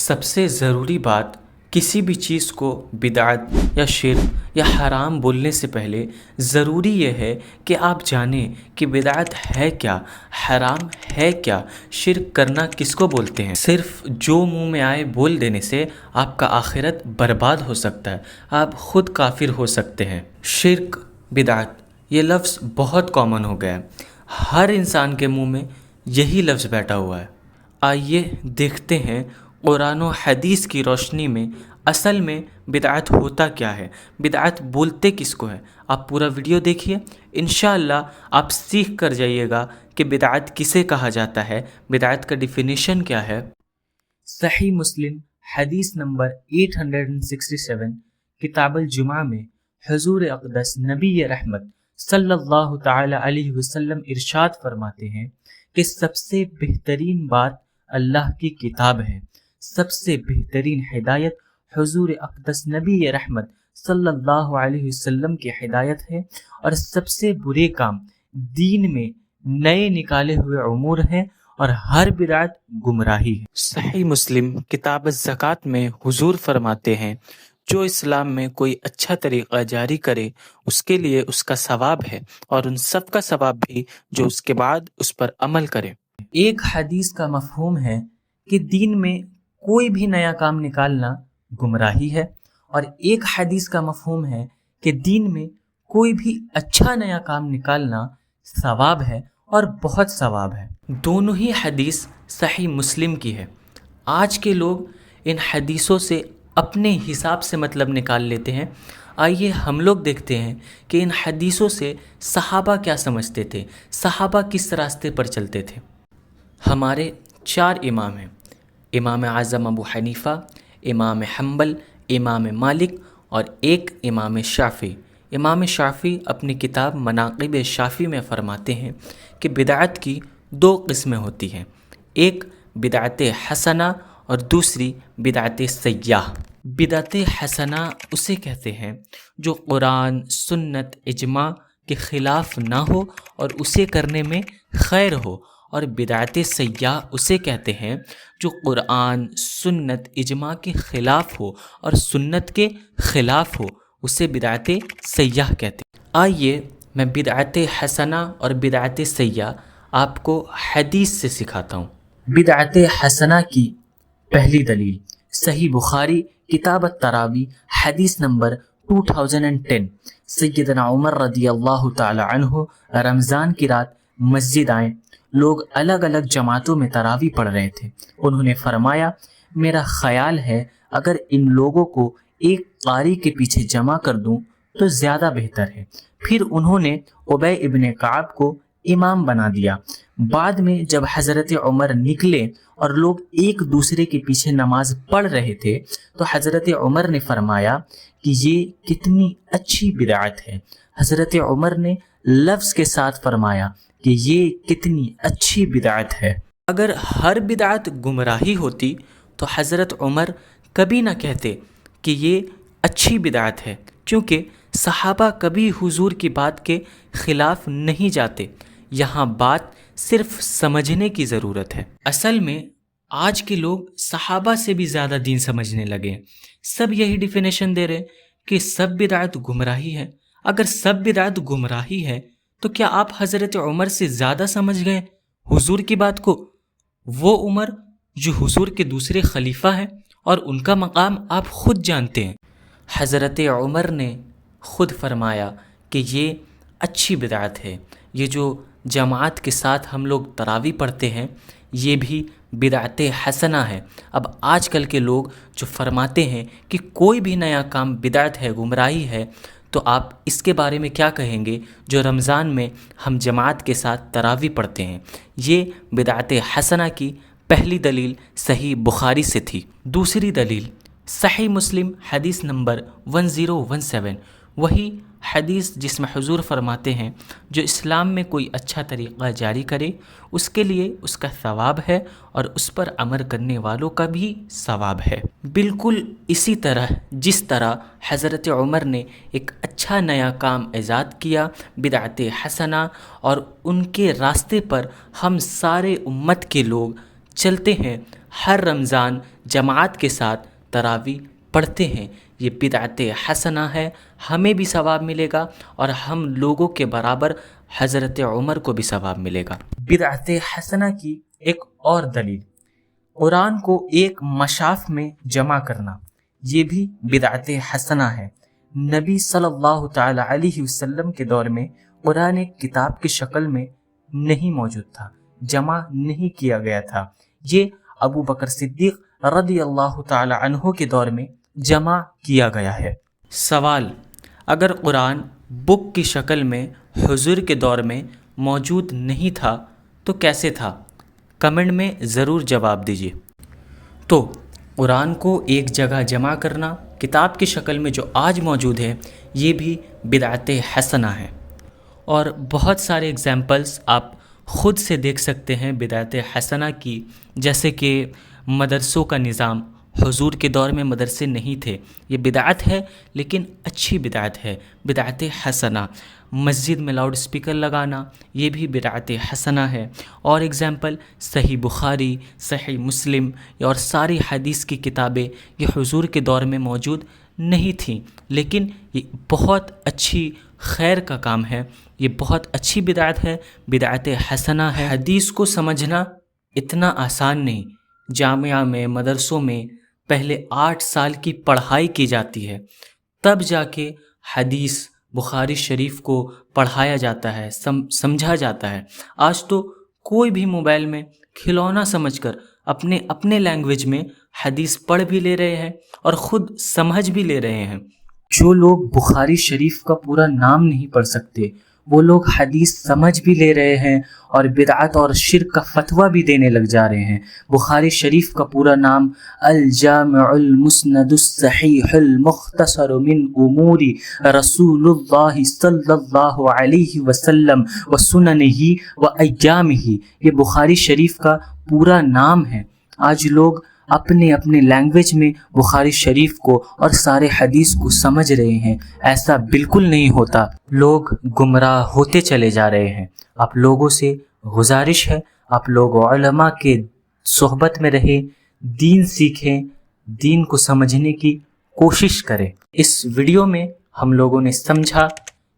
سب سے ضروری بات کسی بھی چیز کو بدعت یا شرک یا حرام بولنے سے پہلے ضروری یہ ہے کہ آپ جانیں کہ بدعت ہے کیا، حرام ہے کیا، شرک کرنا کس کو بولتے ہیں۔ صرف جو منہ میں آئے بول دینے سے آپ کا آخرت برباد ہو سکتا ہے، آپ خود کافر ہو سکتے ہیں۔ شرک، بدعت یہ لفظ بہت کامن ہو گیا ہے، ہر انسان کے منہ میں یہی لفظ بیٹھا ہوا ہے۔ آئیے دیکھتے ہیں قرآن و حدیث کی روشنی میں اصل میں بدعت ہوتا کیا ہے، بدعت بولتے کس کو ہے۔ آپ پورا ویڈیو دیکھیے، انشاءاللہ آپ سیکھ کر جائیے گا کہ بدعت کسے کہا جاتا ہے، بدعت کا ڈیفینیشن کیا ہے۔ صحیح مسلم حدیث نمبر 867 کتاب الجمعہ میں حضور اقدس نبی رحمت صلی اللہ تعالی علیہ وسلم ارشاد فرماتے ہیں کہ سب سے بہترین بات اللہ کی کتاب ہے، سب سے بہترین ہدایت حضور اقدس نبی رحمت صلی اللہ علیہ وسلم کی ہدایت ہے، اور سب سے برے کام دین میں نئے نکالے ہوئے امور ہیں، اور ہر بدعت گمراہی ہے۔ صحیح مسلم کتاب الزکوٰۃ میں حضور فرماتے ہیں جو اسلام میں کوئی اچھا طریقہ جاری کرے اس کے لیے اس کا ثواب ہے، اور ان سب کا ثواب بھی جو اس کے بعد اس پر عمل کرے۔ ایک حدیث کا مفہوم ہے کہ دین میں کوئی بھی نیا کام نکالنا گمراہی ہے، اور ایک حدیث کا مفہوم ہے کہ دین میں کوئی بھی اچھا نیا کام نکالنا ثواب ہے اور بہت ثواب ہے۔ دونوں ہی حدیث صحیح مسلم کی ہے۔ آج کے لوگ ان حدیثوں سے اپنے حساب سے مطلب نکال لیتے ہیں۔ آئیے ہم لوگ دیکھتے ہیں کہ ان حدیثوں سے صحابہ کیا سمجھتے تھے، صحابہ کس راستے پر چلتے تھے۔ ہمارے 4 امام ہیں، امام اعظم ابو حنیفہ، امام حنبل، امام مالک اور ایک امام شافعی۔ امام شافعی اپنی کتاب مناقب شافعی میں فرماتے ہیں کہ بدعت کی 2 قسمیں ہوتی ہیں، ایک بدعت حسنہ اور دوسری بدعت سیاح۔ بدعت حسنہ اسے کہتے ہیں جو قرآن، سنت، اجماع کے خلاف نہ ہو اور اسے کرنے میں خیر ہو، اور بدعت سیاح اسے کہتے ہیں جو قرآن، سنت، اجماع کے خلاف ہو اور سنت کے خلاف ہو، اسے بدعت سیاح کہتے ہیں۔ آئیے میں بدعت حسنہ اور بدعت سیاح آپ کو حدیث سے سکھاتا ہوں۔ بدعت حسنہ کی پہلی دلیل صحیح بخاری کتاب التراوی حدیث نمبر 2010۔ سیدنا عمر رضی اللہ تعالی عنہ رمضان کی رات مسجد آئیں، لوگ الگ الگ جماعتوں میں تراوی پڑھ رہے تھے۔ انہوں نے فرمایا میرا خیال ہے اگر ان لوگوں کو ایک قاری کے پیچھے جمع کر دوں تو زیادہ بہتر ہے۔ پھر انہوں نے ابی ابن کعب کو امام بنا دیا۔ بعد میں جب حضرت عمر نکلے اور لوگ ایک دوسرے کے پیچھے نماز پڑھ رہے تھے تو حضرت عمر نے فرمایا کہ یہ کتنی اچھی بدعت ہے۔ حضرت عمر نے لفظ کے ساتھ فرمایا کہ یہ کتنی اچھی بدعت ہے۔ اگر ہر بدعت گمراہی ہوتی تو حضرت عمر کبھی نہ کہتے کہ یہ اچھی بدعت ہے، کیونکہ صحابہ کبھی حضور کی بات کے خلاف نہیں جاتے۔ یہاں بات صرف سمجھنے کی ضرورت ہے۔ اصل میں آج کے لوگ صحابہ سے بھی زیادہ دین سمجھنے لگے ہیں۔ سب یہی ڈیفینیشن دے رہے کہ سب بدعت گمراہی ہے۔ اگر سب بدعت گمراہی ہے تو کیا آپ حضرت عمر سے زیادہ سمجھ گئے حضور کی بات کو؟ وہ عمر جو حضور کے دوسرے خلیفہ ہیں اور ان کا مقام آپ خود جانتے ہیں۔ حضرت عمر نے خود فرمایا کہ یہ اچھی بدعت ہے۔ یہ جو جماعت کے ساتھ ہم لوگ تراوی پڑھتے ہیں یہ بھی بدعت حسنہ ہے۔ اب آج کل کے لوگ جو فرماتے ہیں کہ کوئی بھی نیا کام بدعت ہے، گمراہی ہے، تو آپ اس کے بارے میں کیا کہیں گے جو رمضان میں ہم جماعت کے ساتھ تراوی پڑھتے ہیں؟ یہ بدعت حسنہ کی پہلی دلیل صحیح بخاری سے تھی۔ دوسری دلیل صحیح مسلم حدیث نمبر 1017، وہی حدیث جس میں حضور فرماتے ہیں جو اسلام میں کوئی اچھا طریقہ جاری کرے اس کے لیے اس کا ثواب ہے اور اس پر عمل کرنے والوں کا بھی ثواب ہے۔ بالکل اسی طرح جس طرح حضرت عمر نے ایک اچھا نیا کام ایجاد کیا بدعت حسنہ، اور ان کے راستے پر ہم سارے امت کے لوگ چلتے ہیں، ہر رمضان جماعت کے ساتھ تراویح پڑھتے ہیں، یہ بدعت حسنہ ہے، ہمیں بھی ثواب ملے گا اور ہم لوگوں کے برابر حضرت عمر کو بھی ثواب ملے گا۔ بدعت حسنہ کی ایک اور دلیل، قرآن کو ایک مصحف میں جمع کرنا، یہ بھی بدعت حسنہ ہے۔ نبی صلی اللہ تعالی علیہ وسلم کے دور میں قرآن ایک کتاب کی شکل میں نہیں موجود تھا، جمع نہیں کیا گیا تھا، یہ ابو بکر صدیق رضی اللہ تعالی عنہ کے دور میں جمع کیا گیا ہے۔ سوال، اگر قرآن بک کی شکل میں حضور کے دور میں موجود نہیں تھا تو کیسے تھا؟ کمنٹ میں ضرور جواب دیجیے۔ تو قرآن کو ایک جگہ جمع کرنا کتاب کی شکل میں جو آج موجود ہے، یہ بھی بدعت حسنہ ہے، اور بہت سارے اگزامپلس آپ خود سے دیکھ سکتے ہیں بدعت حسنہ کی، جیسے کہ مدرسوں کا نظام، حضور کے دور میں مدرسے نہیں تھے، یہ بدعت ہے لیکن اچھی بدعت ہے، بدعت حسنہ۔ مسجد میں لاؤڈ اسپیکر لگانا، یہ بھی بدعت حسنہ ہے۔ اور اگزامپل صحیح بخاری، صحیح مسلم اور ساری حدیث کی کتابیں یہ حضور کے دور میں موجود نہیں تھیں، لیکن یہ بہت اچھی خیر کا کام ہے، یہ بہت اچھی بدعت ہے، بدعت حسنہ ہے۔ حدیث کو سمجھنا اتنا آسان نہیں، جامعہ میں، مدرسوں میں پہلے 8 سال کی پڑھائی کی جاتی ہے، تب جا کے حدیث بخاری شریف کو پڑھایا جاتا ہے، سمجھا جاتا ہے۔ آج تو کوئی بھی موبائل میں کھلونا سمجھ کر اپنے لینگویج میں حدیث پڑھ بھی لے رہے ہیں اور خود سمجھ بھی لے رہے ہیں۔ جو لوگ بخاری شریف کا پورا نام نہیں پڑھ سکتے، وہ لوگ حدیث سمجھ بھی لے رہے ہیں اور بدعت اور شرک کا فتویٰ بھی دینے لگ جا رہے ہیں۔ بخاری شریف کا پورا نام الجامع المسند الصحیح المختصر من امور رسول اللہ صلی اللہ علیہ وسلم وسننہ وایامہ، یہ بخاری شریف کا پورا نام ہے۔ آج لوگ اپنے لینگویج میں بخاری شریف کو اور سارے حدیث کو سمجھ رہے ہیں، ایسا بالکل نہیں ہوتا، لوگ گمراہ ہوتے چلے جا رہے ہیں۔ آپ لوگوں سے گزارش ہے، آپ لوگ علماء کے صحبت میں رہیں، دین سیکھیں، دین کو سمجھنے کی کوشش کریں۔ اس ویڈیو میں ہم لوگوں نے سمجھا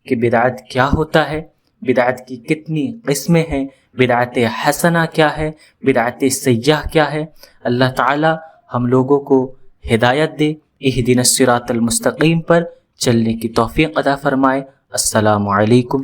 کہ بدعت کیا ہوتا ہے، بدعت کی کتنی قسمیں ہیں، بدعت حسنہ کیا ہے، بدعت سیئہ کیا ہے۔ اللہ تعالی ہم لوگوں کو ہدایت دے، اہدنا الصراط المستقیم پر چلنے کی توفیق عطا فرمائے۔ السلام علیکم۔